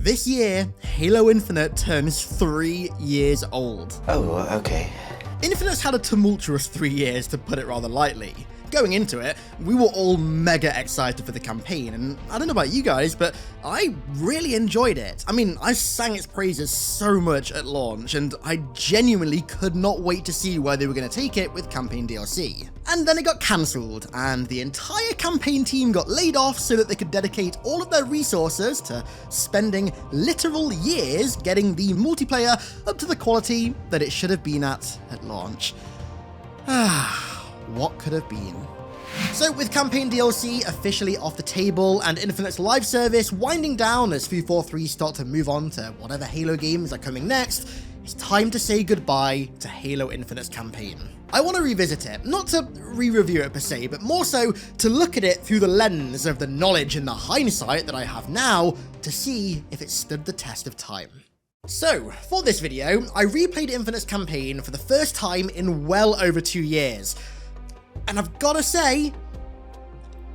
This year, Halo Infinite turns 3 years old. Oh, okay. Infinite's had a tumultuous 3 years, to put it rather lightly. Going into it, we were all mega excited for the campaign, and I don't know about you guys, but I really enjoyed it. I mean, I sang its praises so much at launch, and I genuinely could not wait to see where they were going to take it with campaign DLC. And then it got cancelled, and the entire campaign team got laid off so that they could dedicate all of their resources to spending literal years getting the multiplayer up to the quality that it should have been at launch. What could have been? So with campaign DLC officially off the table and Infinite's live service winding down as 343 start to move on to whatever Halo games are coming next, it's time to say goodbye to Halo Infinite's campaign. I want to revisit it, not to re-review it per se, but more so to look at it through the lens of the knowledge and the hindsight that I have now to see if it stood the test of time. So, for this video, I replayed Infinite's campaign for the first time in well over 2 years. And I've gotta say,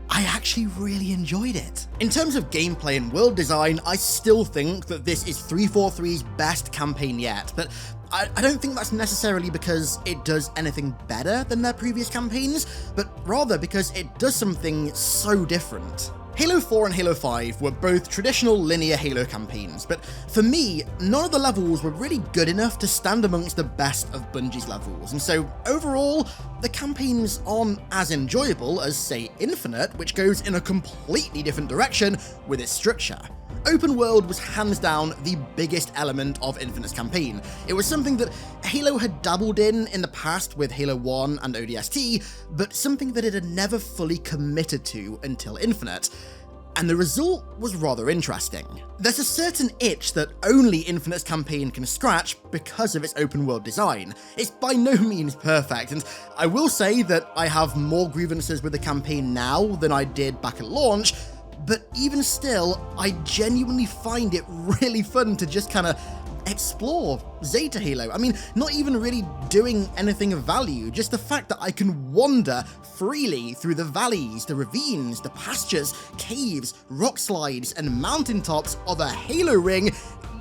I actually really enjoyed it. In terms of gameplay and world design, I still think that this is 343's best campaign yet, but I don't think that's necessarily because it does anything better than their previous campaigns, but rather because it does something so different. Halo 4 and Halo 5 were both traditional linear Halo campaigns, but for me, none of the levels were really good enough to stand amongst the best of Bungie's levels, and so overall, the campaigns aren't as enjoyable as, say, Infinite, which goes in a completely different direction with its structure. Open world was hands down the biggest element of Infinite's campaign. It was something that Halo had dabbled in the past with Halo 1 and ODST, but something that it had never fully committed to until Infinite. And the result was rather interesting. There's a certain itch that only Infinite's campaign can scratch because of its open world design. It's by no means perfect, and I will say that I have more grievances with the campaign now than I did back at launch, but even still, I genuinely find it really fun to just kind of explore Zeta Halo. I mean, not even really doing anything of value, just the fact that I can wander freely through the valleys, the ravines, the pastures, caves, rock slides, and mountaintops of a Halo ring.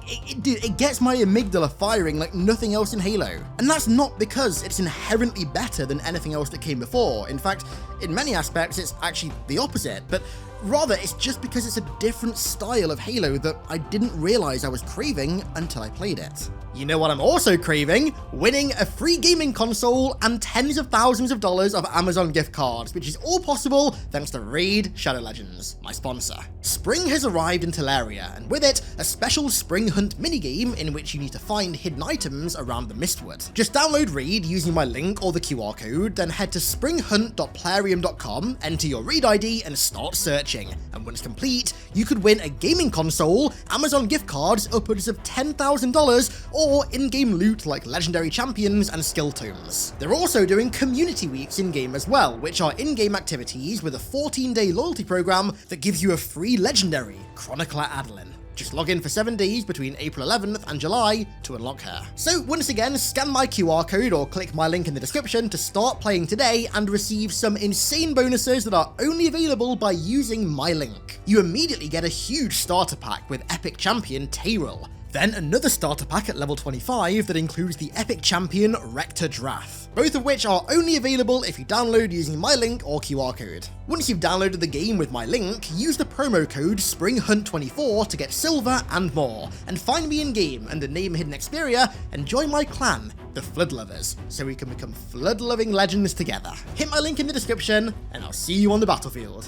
It gets my amygdala firing like nothing else in Halo. And that's not because it's inherently better than anything else that came before. In fact, in many aspects, it's actually the opposite, but rather it's just because it's a different style of Halo that I didn't realize I was craving until I played it. You know what I'm also craving? Winning a free gaming console and tens of thousands of dollars of Amazon gift cards, which is all possible thanks to Raid Shadow Legends, my sponsor. Spring has arrived in Teleria, and with it, a special spring hunt minigame in which you need to find hidden items around the Mistwood. Just download Raid using my link or the QR code, then head to springhunt.plarium.com, enter your Raid ID, and start searching. And once complete, you could win a gaming console, Amazon gift cards upwards of $10,000, or in-game loot like legendary champions and skill tomes. They're also doing community weeks in-game as well, which are in-game activities with a 14-day loyalty program that gives you a free legendary, Chronicler Adeline. Just log in for 7 days between April 11th and July to unlock her. So once again, scan my QR code or click my link in the description to start playing today and receive some insane bonuses that are only available by using my link. You immediately get a huge starter pack with Epic Champion Tyrell. Then another starter pack at level 25 that includes the Epic Champion Rector Drath, both of which are only available if you download using my link or QR code. Once you've downloaded the game with my link, use the promo code SPRINGHUNT24 to get silver and more, and find me in game under name HiddenXperia and join my clan, the Flood Lovers, so we can become flood-loving legends together. Hit my link in the description, and I'll see you on the battlefield.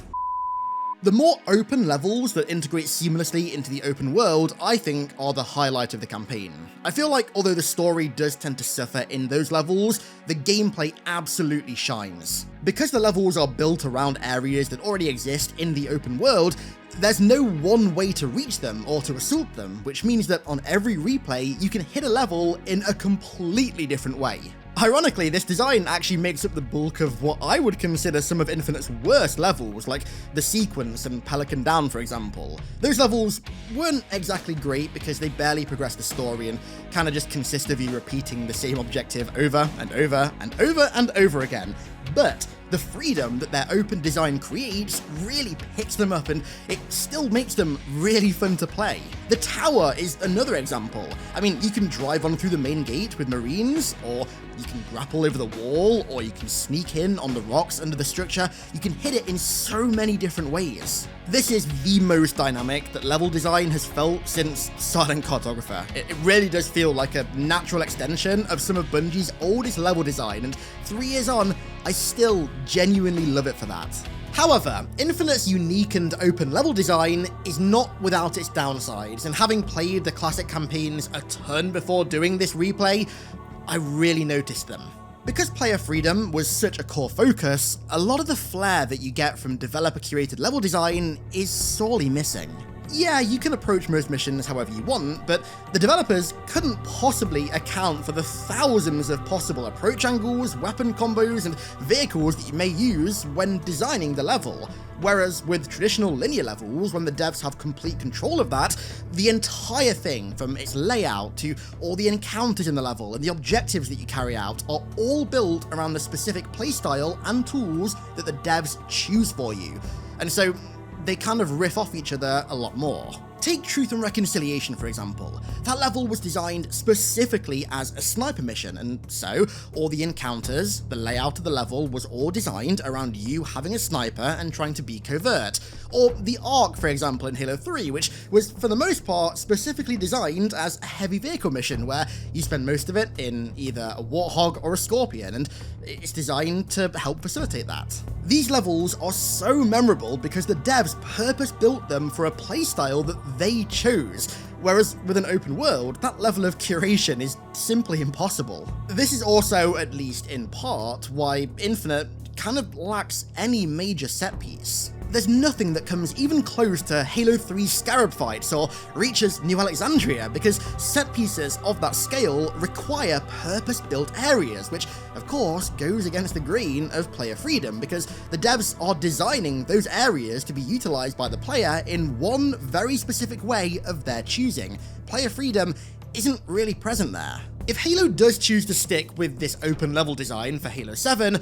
The more open levels that integrate seamlessly into the open world, I think, are the highlight of the campaign. I feel like although the story does tend to suffer in those levels, the gameplay absolutely shines. Because the levels are built around areas that already exist in the open world, there's no one way to reach them or to assault them, which means that on every replay, you can hit a level in a completely different way. Ironically, this design actually makes up the bulk of what I would consider some of Infinite's worst levels, like the Sequence and Pelican Down, for example. Those levels weren't exactly great because they barely progress the story and kind of just consist of you repeating the same objective over and over and over and over again. but the freedom that their open design creates really picks them up, and it still makes them really fun to play. The tower is another example. I mean, you can drive on through the main gate with marines, or you can grapple over the wall, or you can sneak in on the rocks under the structure. You can hit it in so many different ways. This is the most dynamic that level design has felt since Silent Cartographer. It really does feel like a natural extension of some of Bungie's oldest level design, and 3 years on, I still genuinely love it for that. However, Infinite's unique and open level design is not without its downsides, and having played the classic campaigns a ton before doing this replay, I really noticed them. Because player freedom was such a core focus, a lot of the flair that you get from developer-curated level design is sorely missing. Yeah, you can approach most missions however you want, but the developers couldn't possibly account for the thousands of possible approach angles, weapon combos, and vehicles that you may use when designing the level. Whereas with traditional linear levels, when the devs have complete control of that, the entire thing, from its layout to all the encounters in the level and the objectives that you carry out, are all built around the specific playstyle and tools that the devs choose for you. And so they kind of riff off each other a lot more. Take Truth and Reconciliation, for example. That level was designed specifically as a sniper mission, and so all the encounters, the layout of the level was all designed around you having a sniper and trying to be covert. Or the Ark, for example, in Halo 3, which was, for the most part, specifically designed as a heavy vehicle mission, where you spend most of it in either a Warthog or a Scorpion, and it's designed to help facilitate that. These levels are so memorable because the devs purpose-built them for a playstyle that they chose, whereas with an open world, that level of curation is simply impossible. This is also, at least in part, why Infinite kind of lacks any major set piece. There's nothing that comes even close to Halo 3's Scarab fights or Reach's New Alexandria, because set pieces of that scale require purpose-built areas, which of course goes against the grain of player freedom, because the devs are designing those areas to be utilized by the player in one very specific way of their choosing. Player freedom isn't really present there. If Halo does choose to stick with this open level design for Halo 7,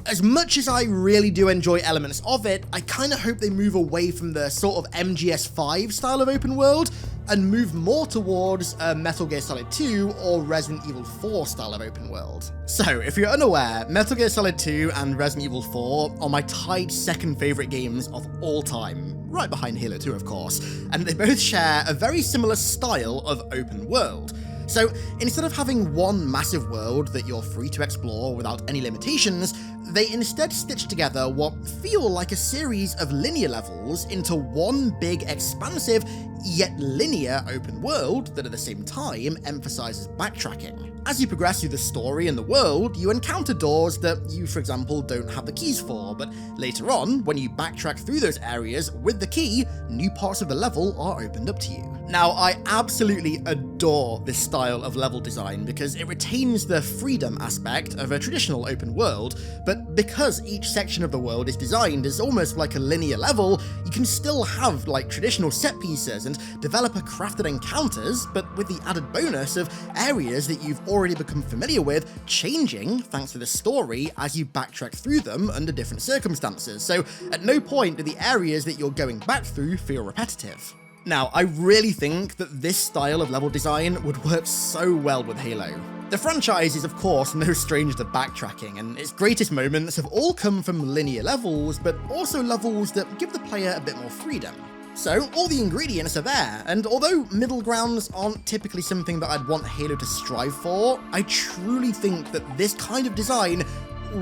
as much as I really do enjoy elements of it, I kind of hope they move away from the sort of MGS5 style of open world and move more towards a Metal Gear Solid 2 or Resident Evil 4 style of open world. So, if you're unaware, Metal Gear Solid 2 and Resident Evil 4 are my tied second favourite games of all time, right behind Halo 2 of course, and they both share a very similar style of open world. So instead of having one massive world that you're free to explore without any limitations, they instead stitch together what feel like a series of linear levels into one big, expansive, yet linear open world that at the same time emphasizes backtracking. As you progress through the story and the world, you encounter doors that you, for example, don't have the keys for, but later on, when you backtrack through those areas with the key, new parts of the level are opened up to you. Now, I absolutely adore this style of level design because it retains the freedom aspect of a traditional open world, but because each section of the world is designed as almost like a linear level, you can still have like traditional set pieces and developer crafted encounters, but with the added bonus of areas that you've already become familiar with changing thanks to the story as you backtrack through them under different circumstances. So at no point do the areas that you're going back through feel repetitive. Now, I really think that this style of level design would work so well with Halo. The franchise is of course no stranger to backtracking, and its greatest moments have all come from linear levels, but also levels that give the player a bit more freedom. So all the ingredients are there, and although middle grounds aren't typically something that I'd want Halo to strive for, I truly think that this kind of design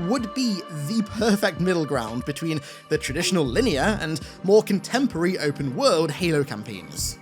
would be the perfect middle ground between the traditional linear and more contemporary open world Halo campaigns.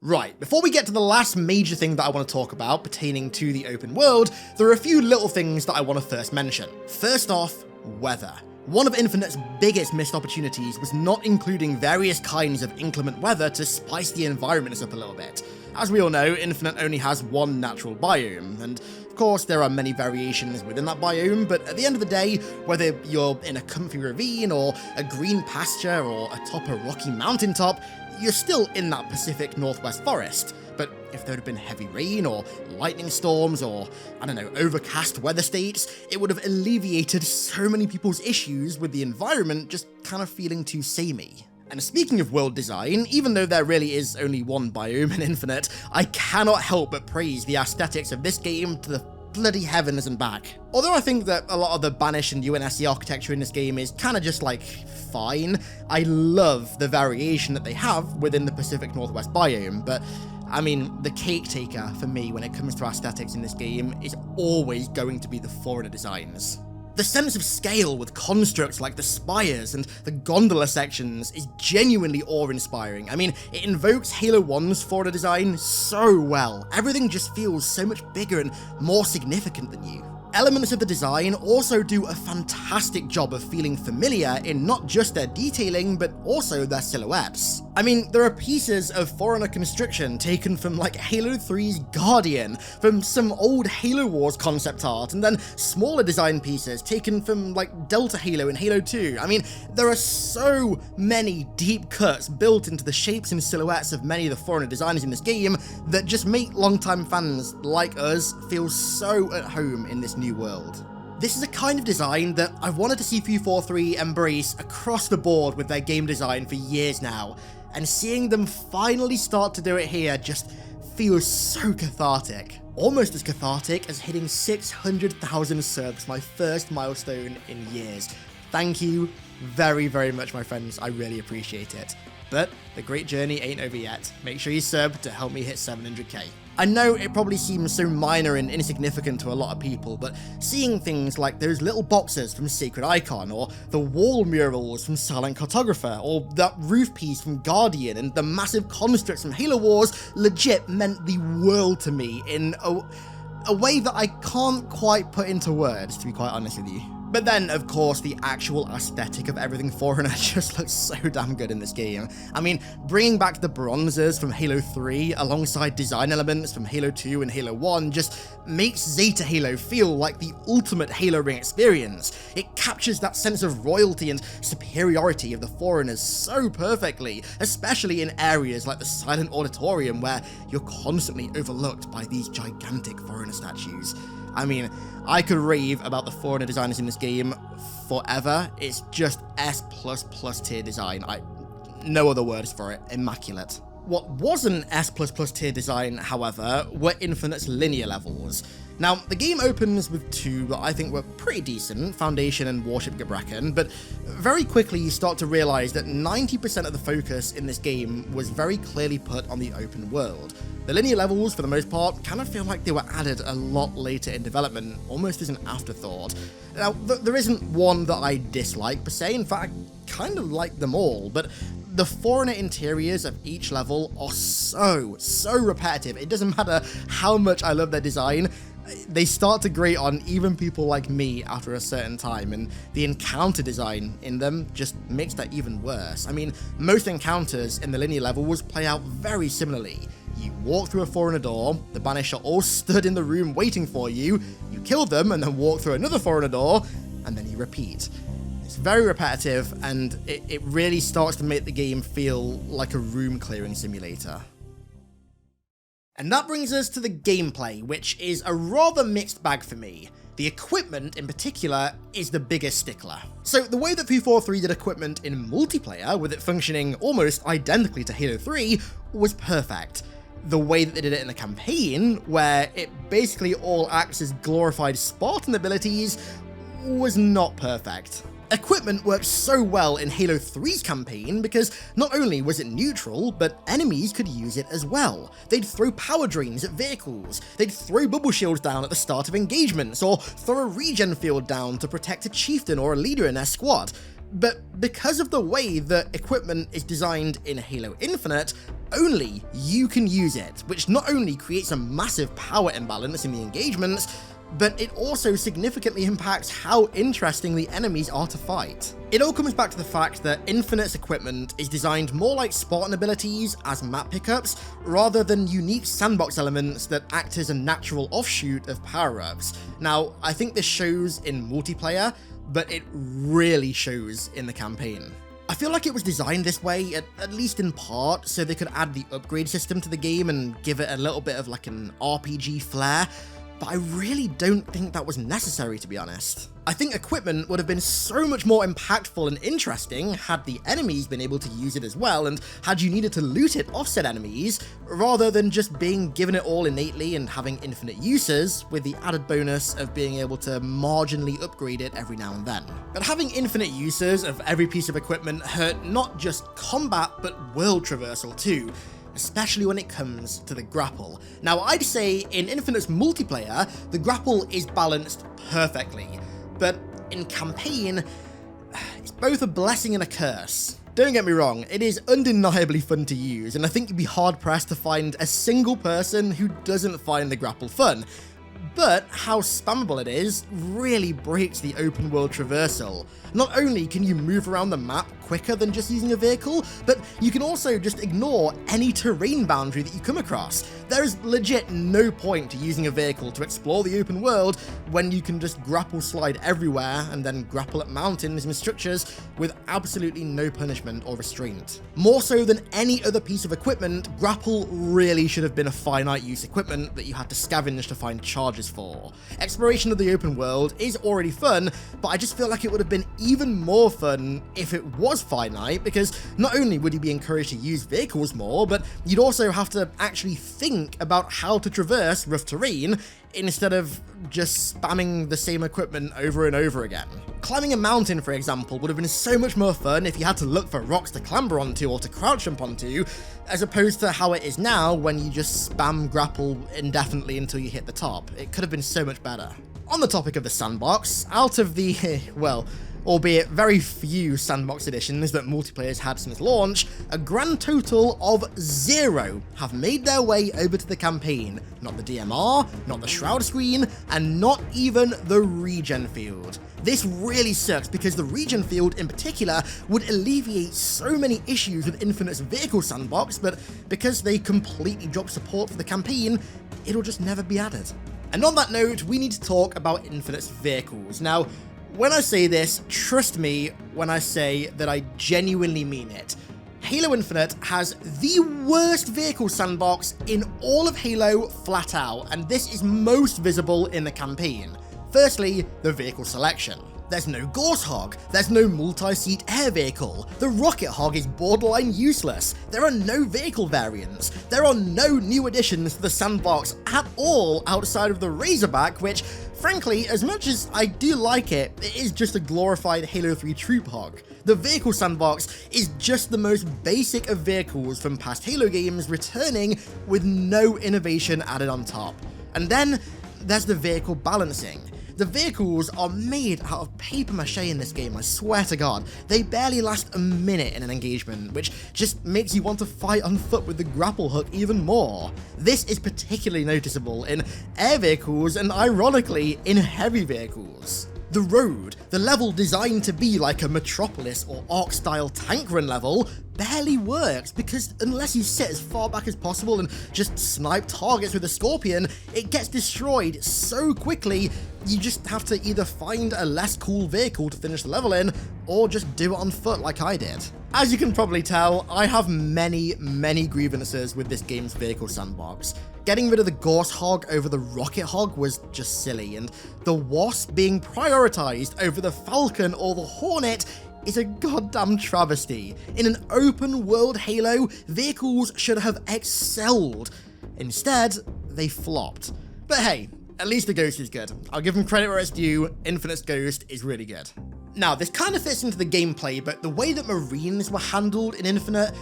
Right, before we get to the last major thing that I want to talk about pertaining to the open world, there are a few little things that I want to first mention. First off, weather. One of Infinite's biggest missed opportunities was not including various kinds of inclement weather to spice the environments up a little bit. As we all know, Infinite only has one natural biome, and of course there are many variations within that biome, but at the end of the day, whether you're in a comfy ravine or a green pasture or atop a rocky mountaintop, you're still in that Pacific Northwest forest. But if there had been heavy rain or lightning storms or, I don't know, overcast weather states, it would have alleviated so many people's issues with the environment just kind of feeling too samey. And speaking of world design, even though there really is only one biome in Infinite, I cannot help but praise the aesthetics of this game to the bloody heavens and back. Although I think that a lot of the Banished and UNSC architecture in this game is kind of just like fine, I love the variation that they have within the Pacific Northwest biome, but I mean, the cake taker for me when it comes to aesthetics in this game is always going to be the foreigner designs. The sense of scale with constructs like the spires and the gondola sections is genuinely awe-inspiring. I mean, it invokes Halo 1's foreigner design so well. Everything just feels so much bigger and more significant than you. Elements of the design also do a fantastic job of feeling familiar in not just their detailing, but also their silhouettes. I mean, there are pieces of foreigner construction taken from like Halo 3's Guardian, from some old Halo Wars concept art, and then smaller design pieces taken from like Delta Halo and Halo 2. I mean, there are so many deep cuts built into the shapes and silhouettes of many of the foreigner designers in this game that just make longtime fans like us feel so at home in this new world. This is a kind of design that I've wanted to see 343 embrace across the board with their game design for years now, and seeing them finally start to do it here just feels so cathartic. Almost as cathartic as hitting 600,000 subs, my first milestone in years. Thank you very, very much, my friends. I really appreciate it. But the great journey ain't over yet. Make sure you sub to help me hit 700k. I know it probably seems so minor and insignificant to a lot of people, but seeing things like those little boxes from Sacred Icon, or the wall murals from Silent Cartographer, or that roof piece from Guardian, and the massive constructs from Halo Wars legit meant the world to me in a way that I can't quite put into words, to be quite honest with you. But then, of course, the actual aesthetic of everything Foreigner just looks so damn good in this game. I mean, bringing back the bronzes from Halo 3 alongside design elements from Halo 2 and Halo 1 just makes Zeta Halo feel like the ultimate Halo Ring experience. It captures that sense of royalty and superiority of the Foreigners so perfectly, especially in areas like the Silent Auditorium where you're constantly overlooked by these gigantic Foreigner statues. I mean, I could rave about the Foreigner designers in this game forever. It's just S++ tier design. No other words for it. Immaculate. What wasn't S++ tier design, however, were Infinite's linear levels. Now, the game opens with two that I think were pretty decent, Foundation and Warship Gebraken, but very quickly you start to realize that 90% of the focus in this game was very clearly put on the open world. The linear levels, for the most part, kind of feel like they were added a lot later in development, almost as an afterthought. Now, there isn't one that I dislike per se, in fact, I kind of like them all, but the Foreigner interiors of each level are so repetitive. It doesn't matter how much I love their design, they start to grate on even people like me after a certain time, and the encounter design in them just makes that even worse. I mean, most encounters in the linear levels play out very similarly. You walk through a Foreigner door, the Banished are all stood in the room waiting for you, you kill them and then walk through another Foreigner door, and then you repeat. It's very repetitive, and it really starts to make the game feel like a room clearing simulator. And that brings us to the gameplay, which is a rather mixed bag for me. The equipment, in particular, is the biggest stickler. So the way that 343 did equipment in multiplayer, with it functioning almost identically to Halo 3, was perfect. The way that they did it in the campaign, where it basically all acts as glorified Spartan abilities, was not perfect. Equipment worked so well in Halo 3's campaign because not only was it neutral, but enemies could use it as well. They'd throw power drains at vehicles, they'd throw bubble shields down at the start of engagements, or throw a regen field down to protect a chieftain or a leader in their squad. But because of the way that equipment is designed in Halo Infinite, only you can use it, which not only creates a massive power imbalance in the engagements, but it also significantly impacts how interesting the enemies are to fight. It all comes back to the fact that Infinite's equipment is designed more like Spartan abilities as map pickups, rather than unique sandbox elements that act as a natural offshoot of power-ups. Now, I think this shows in multiplayer, but it really shows in the campaign. I feel like it was designed this way, at least in part, so they could add the upgrade system to the game and give it a little bit of like an RPG flair, but I really don't think that was necessary, to be honest. I think equipment would have been so much more impactful and interesting had the enemies been able to use it as well, and had you needed to loot it off said enemies, rather than just being given it all innately and having infinite uses, with the added bonus of being able to marginally upgrade it every now and then. But having infinite uses of every piece of equipment hurt not just combat, but world traversal too, especially when it comes to the grapple. Now, I'd say in Infinite's multiplayer, the grapple is balanced perfectly, but in campaign, it's both a blessing and a curse. Don't get me wrong, it is undeniably fun to use, and I think you'd be hard-pressed to find a single person who doesn't find the grapple fun. But how spammable it is really breaks the open world traversal. Not only can you move around the map quicker than just using a vehicle, but you can also just ignore any terrain boundary that you come across. There is legit no point to using a vehicle to explore the open world when you can just grapple slide everywhere and then grapple at mountains and structures with absolutely no punishment or restraint. More so than any other piece of equipment, grapple really should have been a finite use equipment that you had to scavenge to find charges for. Exploration of the open world is already fun, but I just feel like it would have been even more fun if it was finite, because not only would you be encouraged to use vehicles more, but you'd also have to actually think about how to traverse rough terrain instead of just spamming the same equipment over and over again. Climbing a mountain, for example, would have been so much more fun if you had to look for rocks to clamber onto or to crouch jump onto, as opposed to how it is now when you just spam grapple indefinitely until you hit the top. It could have been so much better. On the topic of the sandbox, out of the, well, albeit very few sandbox editions that multiplayers had since launch, a grand total of 0 have made their way over to the campaign. Not the DMR, not the shroud screen, and not even the regen field. This really sucks because the regen field in particular would alleviate so many issues with Infinite's vehicle sandbox, but because they completely dropped support for the campaign, it'll just never be added. And on that note, we need to talk about Infinite's vehicles. Now, when I say this, trust me when I say that I genuinely mean it. Halo Infinite has the worst vehicle sandbox in all of Halo flat out, and this is most visible in the campaign. Firstly, the vehicle selection. There's no Gorse Hog, there's no multi-seat air vehicle, the Rocket Hog is borderline useless, there are no vehicle variants, there are no new additions to the sandbox at all outside of the Razorback, which, frankly, as much as I do like it, it is just a glorified Halo 3 Troop Hog. The vehicle sandbox is just the most basic of vehicles from past Halo games, returning with no innovation added on top. And then there's the vehicle balancing. The vehicles are made out of papier-mâché in this game, I swear to God. They barely last a minute in an engagement, which just makes you want to fight on foot with the grapple hook even more. This is particularly noticeable in air vehicles and, ironically, in heavy vehicles. The road, the level designed to be like a Metropolis or Ark-style tank run level, barely works because unless you sit as far back as possible and just snipe targets with a Scorpion, it gets destroyed so quickly you just have to either find a less cool vehicle to finish the level in, or just do it on foot like I did. As you can probably tell, I have many grievances with this game's vehicle sandbox. Getting rid of the Gorse Hog over the Rocket Hog was just silly, and the Wasp being prioritized over the Falcon or the Hornet is a goddamn travesty. In an open world Halo, vehicles should have excelled. Instead, they flopped. But hey, at least the Ghost is good. I'll give him credit where it's due, Infinite's Ghost is really good. Now, this kind of fits into the gameplay, but the way that Marines were handled in Infinite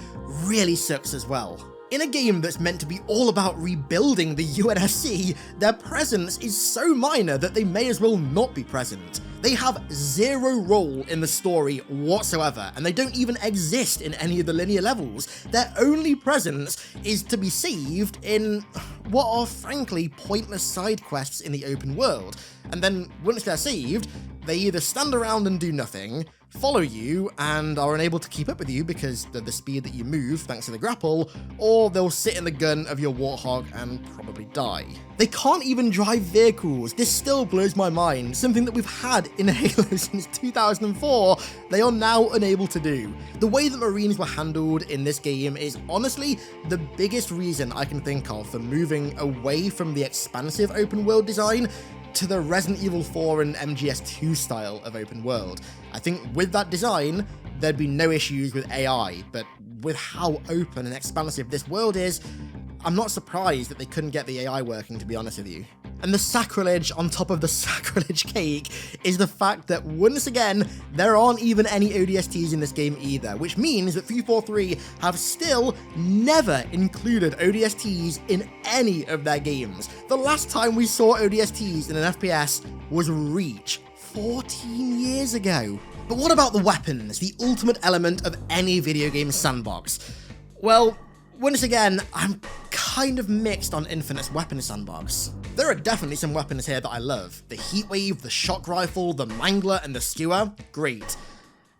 really sucks as well. In a game that's meant to be all about rebuilding the UNSC, their presence is so minor that they may as well not be present. They have zero role in the story whatsoever, and they don't even exist in any of the linear levels. Their only presence is to be saved in what are frankly pointless side quests in the open world. And then once they're saved, they either stand around and do nothing, follow you and are unable to keep up with you because of the speed that you move thanks to the grapple, or they'll sit in the gun of your Warthog and probably die. They can't even drive vehicles. This still blows my mind. Something that we've had in Halo since 2004, they are now unable to do. The way that Marines were handled in this game is honestly the biggest reason I can think of for moving away from the expansive open world design to the Resident Evil 4 and MGS2 style of open world. I think with that design, there'd be no issues with AI, but with how open and expansive this world is, I'm not surprised that they couldn't get the AI working, to be honest with you. And the sacrilege on top of the sacrilege cake is the fact that, once again, there aren't even any ODSTs in this game either, which means that 343 have still never included ODSTs in any of their games. The last time we saw ODSTs in an FPS was Reach, 14 years ago. But what about the weapons, the ultimate element of any video game sandbox? Well, once again, I'm kind of mixed on Infinite's weapon sandbox. There are definitely some weapons here that I love. The Heatwave, the Shock Rifle, the Mangler, and the Skewer, great.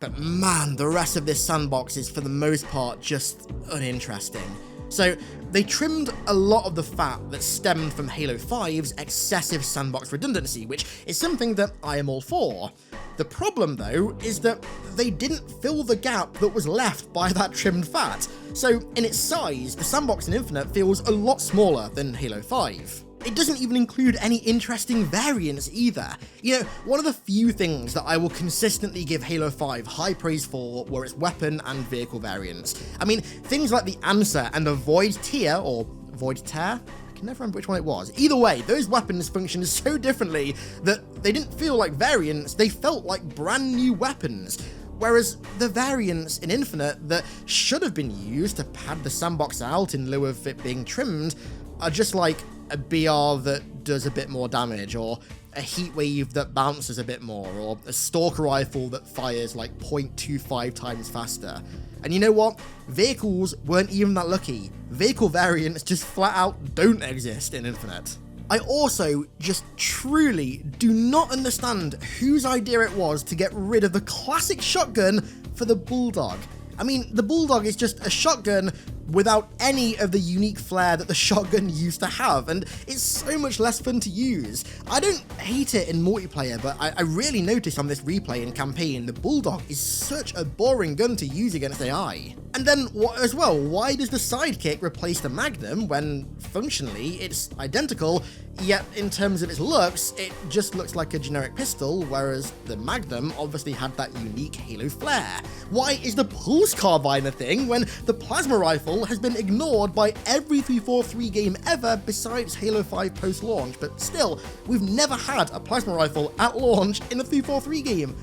But man, the rest of this sandbox is for the most part just uninteresting. So they trimmed a lot of the fat that stemmed from Halo 5's excessive sandbox redundancy, which is something that I am all for. The problem, though, is that they didn't fill the gap that was left by that trimmed fat. So in its size, the sandbox in Infinite feels a lot smaller than Halo 5. It doesn't even include any interesting variants either. You know, one of the few things that I will consistently give Halo 5 high praise for were its weapon and vehicle variants. I mean, things like the Answer and the Void Tear, or Void Tear? I can never remember which one it was. Either way, those weapons functioned so differently that they didn't feel like variants, they felt like brand new weapons. Whereas the variants in Infinite that should have been used to pad the sandbox out in lieu of it being trimmed are just like a BR that does a bit more damage, or a Heatwave that bounces a bit more, or a Stalker Rifle that fires like 0.25 times faster. And you know what? Vehicles weren't even that lucky. Vehicle variants just flat out don't exist in Infinite. I also just truly do not understand whose idea it was to get rid of the classic shotgun for the Bulldog. I mean, the Bulldog is just a shotgun without any of the unique flair that the shotgun used to have, and it's so much less fun to use. I don't hate it in multiplayer, but I really noticed on this replay and campaign, the Bulldog is such a boring gun to use against AI. And then, as well, why does the Sidekick replace the Magnum when, functionally, it's identical, yet in terms of its looks, it just looks like a generic pistol, whereas the Magnum obviously had that unique Halo flair? Why is the Pulse Carbine a thing when the Plasma Rifle has been ignored by every 343 game ever besides Halo 5 post-launch, but still, we've never had a Plasma Rifle at launch in a 343 game?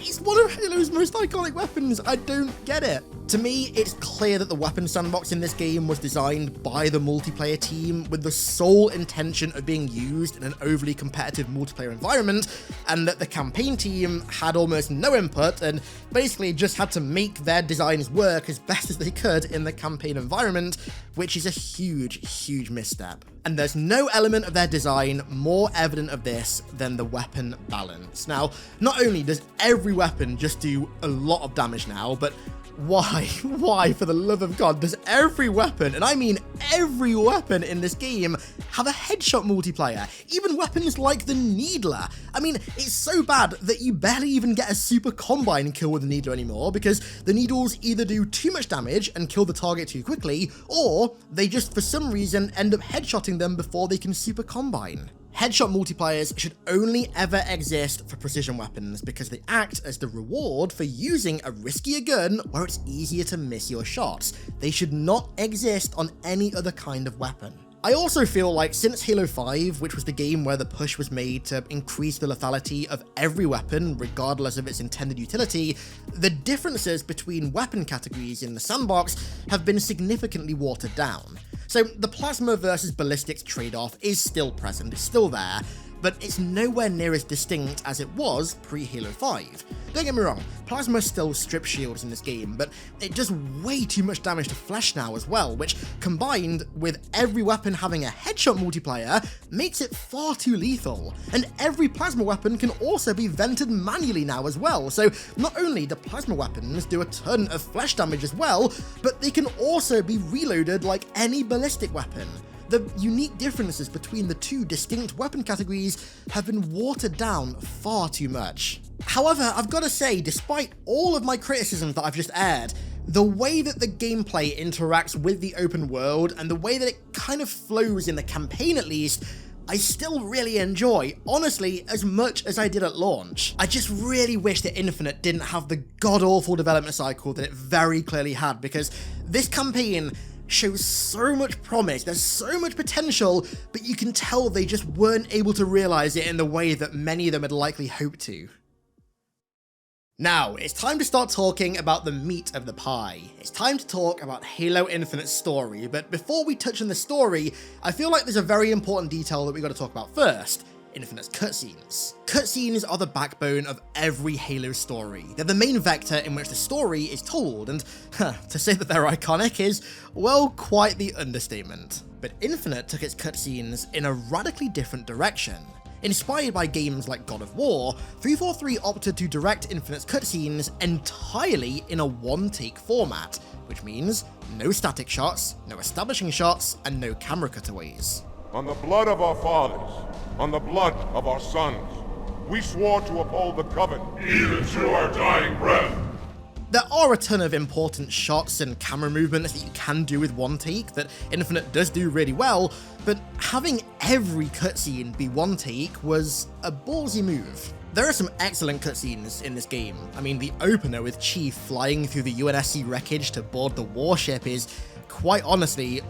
It's one of Halo's most iconic weapons, I don't get it. To me, it's clear that the weapon sandbox in this game was designed by the multiplayer team with the sole intention of being used in an overly competitive multiplayer environment, and that the campaign team had almost no input and basically just had to make their designs work as best as they could in the campaign environment, which is a huge misstep. And there's no element of their design more evident of this than the weapon balance. Now, not only does every weapon just do a lot of damage now, but why, for the love of God, does every weapon, and I mean every weapon in this game, have a headshot multiplier? Even weapons like the Needler. I mean, it's so bad that you barely even get a super combine kill with the Needler anymore, because the Needles either do too much damage and kill the target too quickly, or they just, for some reason, end up headshotting them before they can super combine. Headshot multipliers should only ever exist for precision weapons because they act as the reward for using a riskier gun where it's easier to miss your shots. They should not exist on any other kind of weapon. I also feel like since Halo 5, which was the game where the push was made to increase the lethality of every weapon regardless of its intended utility, the differences between weapon categories in the sandbox have been significantly watered down. So the plasma versus ballistics trade-off is still present, it's still there, but it's nowhere near as distinct as it was pre-Halo 5. Don't get me wrong, Plasma still strip shields in this game, but it does way too much damage to flesh now as well, which, combined with every weapon having a headshot multiplier, makes it far too lethal. And every Plasma weapon can also be vented manually now as well, so not only do Plasma weapons do a ton of flesh damage as well, but they can also be reloaded like any ballistic weapon. The unique differences between the two distinct weapon categories have been watered down far too much. However, I've got to say, despite all of my criticisms that I've just aired, the way that the gameplay interacts with the open world and the way that it kind of flows in the campaign at least, I still really enjoy, honestly, as much as I did at launch. I just really wish that Infinite didn't have the god-awful development cycle that it very clearly had, because this campaign shows so much promise, there's so much potential, but you can tell they just weren't able to realize it in the way that many of them had likely hoped to. Now, it's time to start talking about the meat of the pie. It's time to talk about Halo Infinite's story, but before we touch on the story, I feel like there's a very important detail that we got to talk about first. Infinite's cutscenes. Cutscenes are the backbone of every Halo story. They're the main vector in which the story is told, and to say that they're iconic is, well, quite the understatement. But Infinite took its cutscenes in a radically different direction. Inspired by games like God of War, 343 opted to direct Infinite's cutscenes entirely in a one-take format, which means no static shots, no establishing shots, and no camera cutaways. On the blood of our fathers, on the blood of our sons, we swore to uphold the covenant, even to our dying breath. There are a ton of important shots and camera movements that you can do with one take that Infinite does do really well, but having every cutscene be one take was a ballsy move. There are some excellent cutscenes in this game. I mean, the opener with Chief flying through the UNSC wreckage to board the warship is, quite honestly,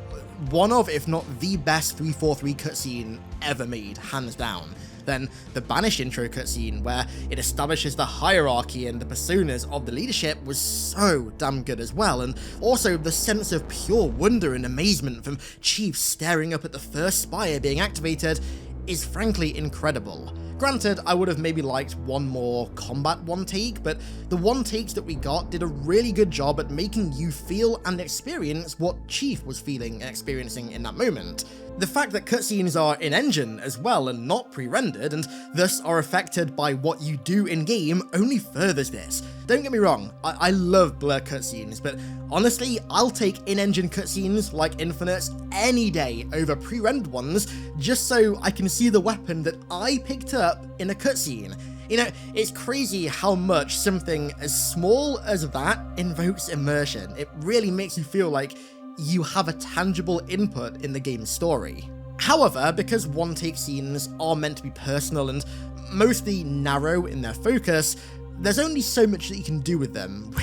one of, if not the best 343 cutscene ever made, hands down. Then the Banished intro cutscene, where it establishes the hierarchy and the personas of the leadership, was so damn good as well, and also the sense of pure wonder and amazement from Chief staring up at the first spire being activated is frankly incredible. Granted, I would have maybe liked one more combat one take, but the one takes that we got did a really good job at making you feel and experience what Chief was feeling and experiencing in that moment. The fact that cutscenes are in-engine as well and not pre-rendered, and thus are affected by what you do in-game, only furthers this. Don't get me wrong, I love blur cutscenes, but honestly, I'll take in-engine cutscenes like Infinite's any day over pre-rendered ones, just so I can see the weapon that I picked up in a cutscene. You know, it's crazy how much something as small as that invokes immersion. It really makes you feel like you have a tangible input in the game's story. However, because one-take scenes are meant to be personal and mostly narrow in their focus, there's only so much that you can do with them,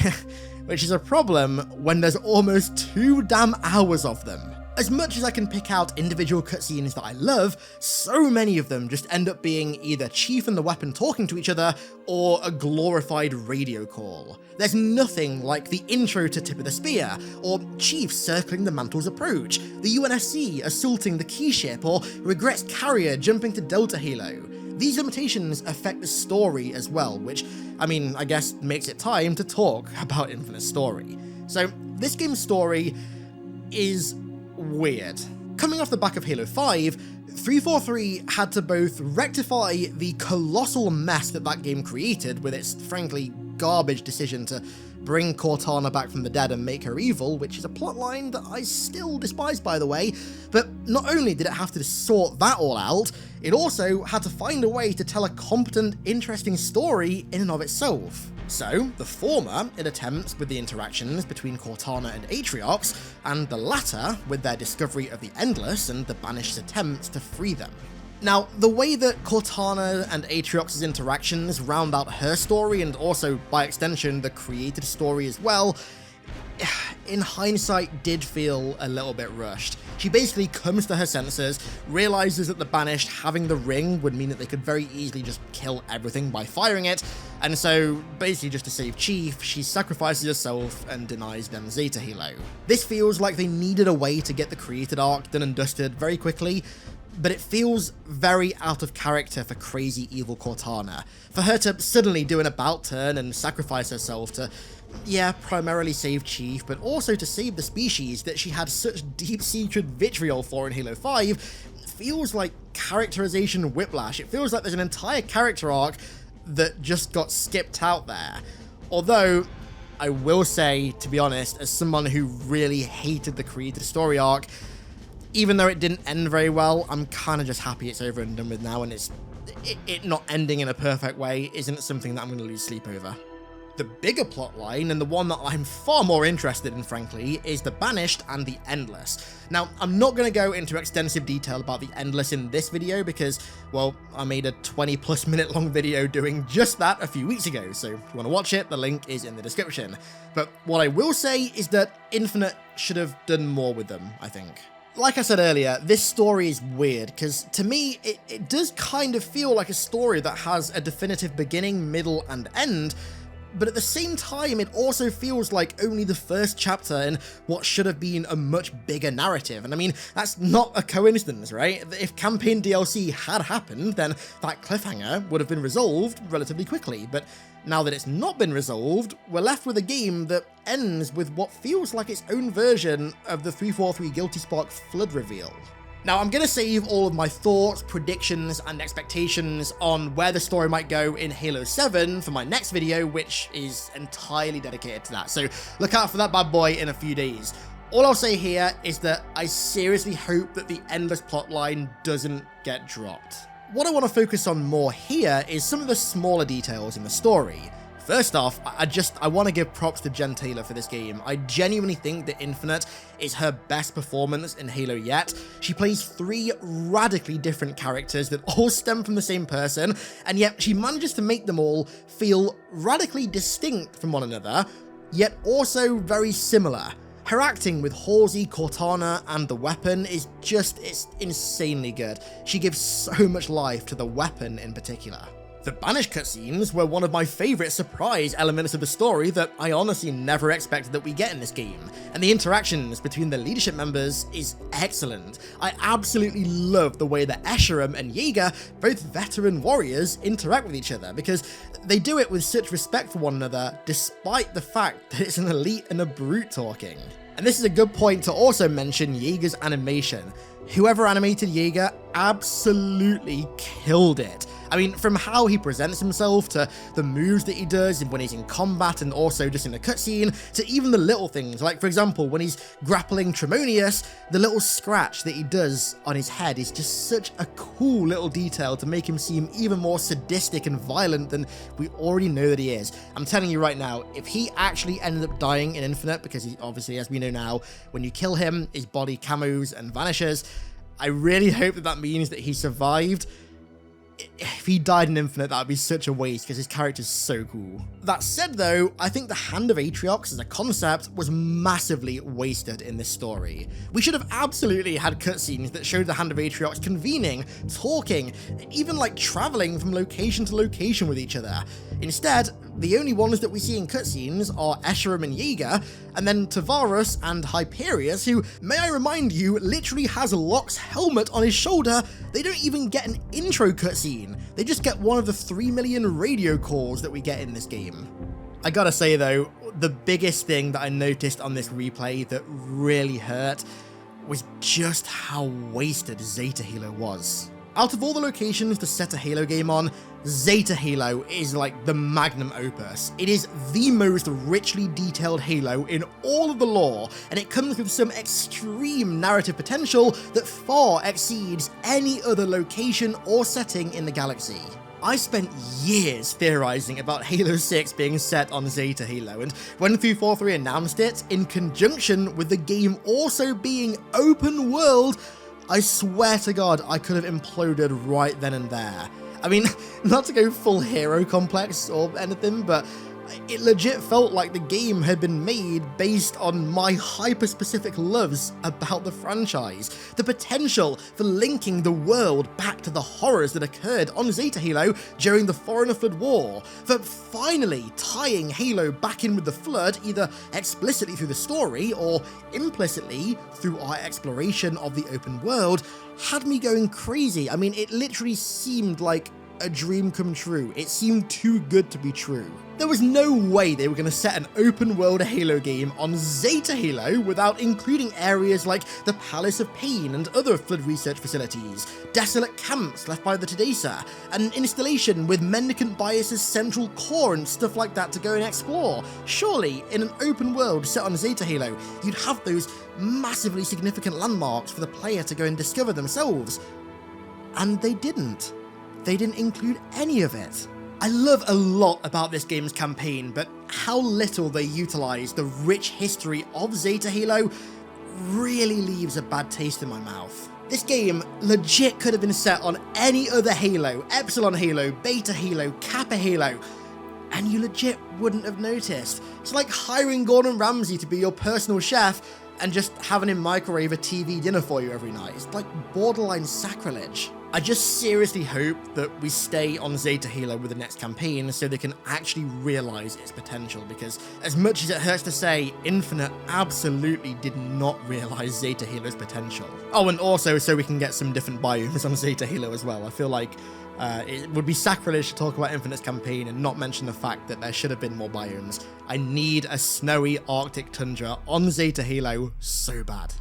which is a problem when there's almost 2 damn hours of them. As much as I can pick out individual cutscenes that I love, so many of them just end up being either Chief and the weapon talking to each other, or a glorified radio call. There's nothing like the intro to Tip of the Spear, or Chief circling the Mantle's approach, the UNSC assaulting the key ship, or Regret's carrier jumping to Delta Halo. These limitations affect the story as well, which, I mean, I guess makes it time to talk about Infinite's story. So, this game's story is weird. Coming off the back of Halo 5, 343 had to both rectify the colossal mess that game created with its frankly garbage decision to bring Cortana back from the dead and make her evil, which is a plotline that I still despise, by the way, but not only did it have to sort that all out, it also had to find a way to tell a competent, interesting story in and of itself. So, the former, it attempts with the interactions between Cortana and Atriox, and the latter with their discovery of the Endless and the Banished's attempts to free them. Now, the way that Cortana and Atriox's interactions round out her story, and also, by extension, the created story as well, in hindsight did feel a little bit rushed. She basically comes to her senses, realizes that the Banished having the ring would mean that they could very easily just kill everything by firing it, and so basically just to save Chief, she sacrifices herself and denies them Zeta Halo. This feels like they needed a way to get the created arc done and dusted very quickly, but it feels very out of character for crazy evil Cortana. For her to suddenly do an about turn and sacrifice herself to, yeah, primarily save Chief, but also to save the species that she had such deep-seated vitriol for in Halo 5, feels like characterization whiplash. It feels like there's an entire character arc that just got skipped out there. Although, I will say, to be honest, as someone who really hated the created story arc, even though it didn't end very well, I'm kind of just happy it's over and done with now, and it not ending in a perfect way isn't something that I'm going to lose sleep over. The bigger plot line, and the one that I'm far more interested in, frankly, is the Banished and the Endless. Now, I'm not going to go into extensive detail about the Endless in this video because, well, I made a 20+ minute long video doing just that a few weeks ago, so if you want to watch it, the link is in the description. But what I will say is that Infinite should have done more with them, I think. Like I said earlier, this story is weird, because to me, it does kind of feel like a story that has a definitive beginning, middle, and end, but at the same time, it also feels like only the first chapter in what should have been a much bigger narrative. And I mean, that's not a coincidence, right? If campaign DLC had happened, then that cliffhanger would have been resolved relatively quickly, but now that it's not been resolved, we're left with a game that ends with what feels like its own version of the 343 Guilty Spark Flood reveal. Now, I'm going to save all of my thoughts, predictions, and expectations on where the story might go in Halo 7 for my next video, which is entirely dedicated to that, so look out for that bad boy in a few days. All I'll say here is that I seriously hope that the Endless plotline doesn't get dropped. What I want to focus on more here is some of the smaller details in the story. First off, I want to give props to Jen Taylor for this game. I genuinely think that Infinite is her best performance in Halo yet. She plays 3 radically different characters that all stem from the same person, and yet she manages to make them all feel radically distinct from one another, yet also very similar. Her acting with Halsey, Cortana, and the weapon is it's insanely good. She gives so much life to the weapon in particular. The Banished cutscenes were one of my favourite surprise elements of the story that I honestly never expected that we get in this game, and the interactions between the leadership members is excellent. I absolutely love the way that Escharum and Jaeger, both veteran warriors, interact with each other, because they do it with such respect for one another, despite the fact that it's an elite and a brute talking. And this is a good point to also mention Jaeger's animation. Whoever animated Jaeger absolutely killed it. I mean, from how he presents himself, to the moves that he does when he's in combat and also just in a cutscene, to even the little things, like for example, when he's grappling Tremonius, the little scratch that he does on his head is just such a cool little detail to make him seem even more sadistic and violent than we already know that he is. I'm telling you right now, if he actually ended up dying in Infinite, because he obviously, as we know now, when you kill him, his body camos and vanishes, I really hope that means that he survived. If he died in Infinite, that would be such a waste, because his character's so cool. That said though, I think the Hand of Atriox as a concept was massively wasted in this story. We should have absolutely had cutscenes that showed the Hand of Atriox convening, talking, even like traveling from location to location with each other. Instead, the only ones that we see in cutscenes are Escharum and Jaeger, and then Tavares and Hyperius, who, may I remind you, literally has Locke's helmet on his shoulder. They don't even get an intro cutscene. They just get one of the 3 million radio calls that we get in this game. I gotta say though, the biggest thing that I noticed on this replay that really hurt was just how wasted Zeta Halo was. Out of all the locations to set a Halo game on, Zeta Halo is like the magnum opus. It is the most richly detailed Halo in all of the lore, and it comes with some extreme narrative potential that far exceeds any other location or setting in the galaxy. I spent years theorizing about Halo 6 being set on Zeta Halo, and when 343 announced it, in conjunction with the game also being open world, I swear to God, I could have imploded right then and there. I mean, not to go full hero complex or anything, but It legit felt like the game had been made based on my hyper-specific loves about the franchise. The potential for linking the world back to the horrors that occurred on Zeta Halo during the Foreigner Flood War, for finally tying Halo back in with the Flood either explicitly through the story or implicitly through our exploration of the open world, had me going crazy. I mean, it literally seemed like a dream come true. It seemed too good to be true. There was no way they were going to set an open world Halo game on Zeta Halo without including areas like the Palace of Pain and other Flood research facilities, desolate camps left by the Tadasa, an installation with mendicant bias's central core and stuff like that to go and explore. Surely, in an open world set on Zeta Halo, you'd have those massively significant landmarks for the player to go and discover themselves. And they didn't. They didn't include any of it. I love a lot about this game's campaign, but how little they utilize the rich history of Zeta Halo really leaves a bad taste in my mouth. This game legit could have been set on any other Halo, Epsilon Halo, Beta Halo, Kappa Halo, and you legit wouldn't have noticed. It's like hiring Gordon Ramsay to be your personal chef and just having him microwave a TV dinner for you every night. It's like borderline sacrilege. I just seriously hope that we stay on Zeta Halo with the next campaign so they can actually realize its potential, because as much as it hurts to say, Infinite absolutely did not realize Zeta Halo's potential. Oh, and also so we can get some different biomes on Zeta Halo as well. I feel like it would be sacrilege to talk about Infinite's campaign and not mention the fact that there should have been more biomes. I need a snowy Arctic tundra on Zeta Halo so bad.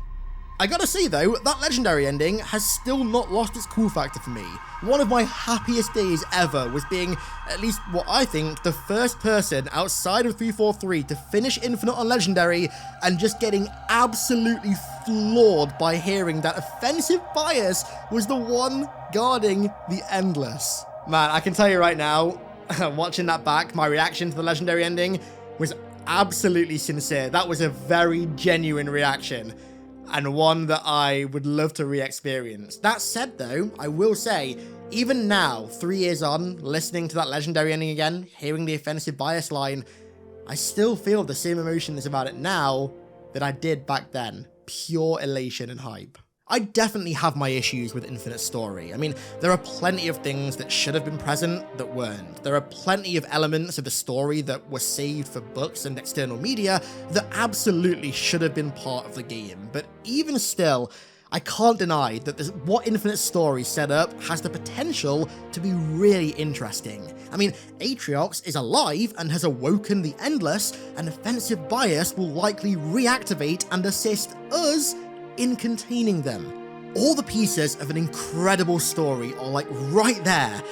I gotta say though, that legendary ending has still not lost its cool factor for me. One of my happiest days ever was being, at least what I think, the first person outside of 343 to finish Infinite on Legendary and just getting absolutely floored by hearing that offensive bias was the one guarding the Endless. Man, I can tell you right now, watching that back, my reaction to the legendary ending was absolutely sincere. That was a very genuine reaction, and one that I would love to re-experience. That said though, I will say, even now, 3 years on, listening to that legendary ending again, hearing the offensive bias line, I still feel the same emotions about it now that I did back then. Pure elation and hype. I definitely have my issues with Infinite's story. I mean, there are plenty of things that should have been present that weren't. There are plenty of elements of the story that were saved for books and external media that absolutely should have been part of the game. But even still, I can't deny that what Infinite's story set up has the potential to be really interesting. I mean, Atriox is alive and has awoken the Endless, and offensive bias will likely reactivate and assist us in containing them. All the pieces of an incredible story are like right there.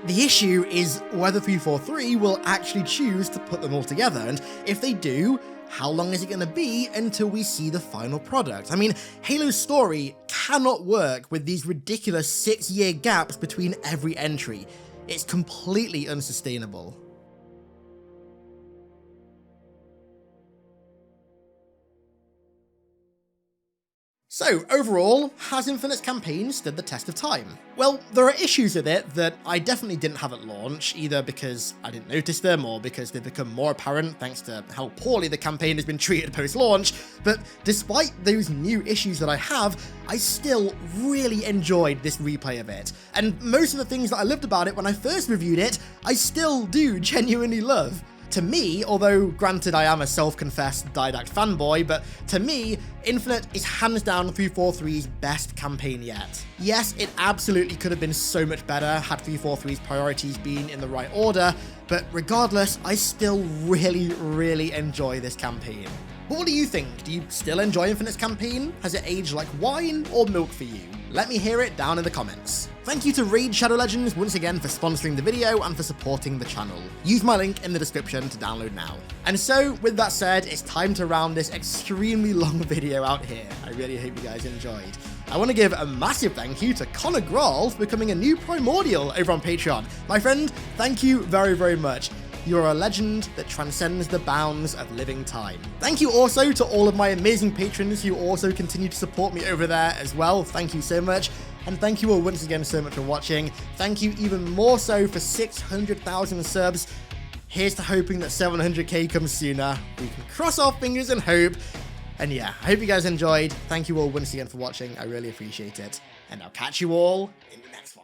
The issue is whether 343 will actually choose to put them all together, and if they do, how long is it going to be until we see the final product? I mean, Halo's story cannot work with these ridiculous 6-year gaps between every entry. It's completely unsustainable. So, overall, has Infinite's campaign stood the test of time? Well, there are issues with it that I definitely didn't have at launch, either because I didn't notice them or because they've become more apparent thanks to how poorly the campaign has been treated post-launch, but despite those new issues that I have, I still really enjoyed this replay of it. And most of the things that I loved about it when I first reviewed it, I still do genuinely love. To me, although granted I am a self-confessed Didact fanboy, but to me, Infinite is hands down 343's best campaign yet. Yes, it absolutely could have been so much better had 343's priorities been in the right order, but regardless, I still really enjoy this campaign. But what do you think? Do you still enjoy Infinite's campaign? Has it aged like wine or milk for you? Let me hear it down in the comments. Thank you to Raid Shadow Legends once again for sponsoring the video and for supporting the channel. Use my link in the description to download now. And so, with that said, it's time to round this extremely long video out here. I really hope you guys enjoyed. I want to give a massive thank you to Connor Grawl for becoming a new Primordial over on Patreon. My friend, thank you very much. You're a legend that transcends the bounds of living time. Thank you also to all of my amazing patrons who also continue to support me over there as well. Thank you so much. And thank you all once again so much for watching. Thank you even more so for 600,000 subs. Here's to hoping that 700k comes sooner. We can cross our fingers and hope. And yeah, I hope you guys enjoyed. Thank you all once again for watching. I really appreciate it. And I'll catch you all in the next one.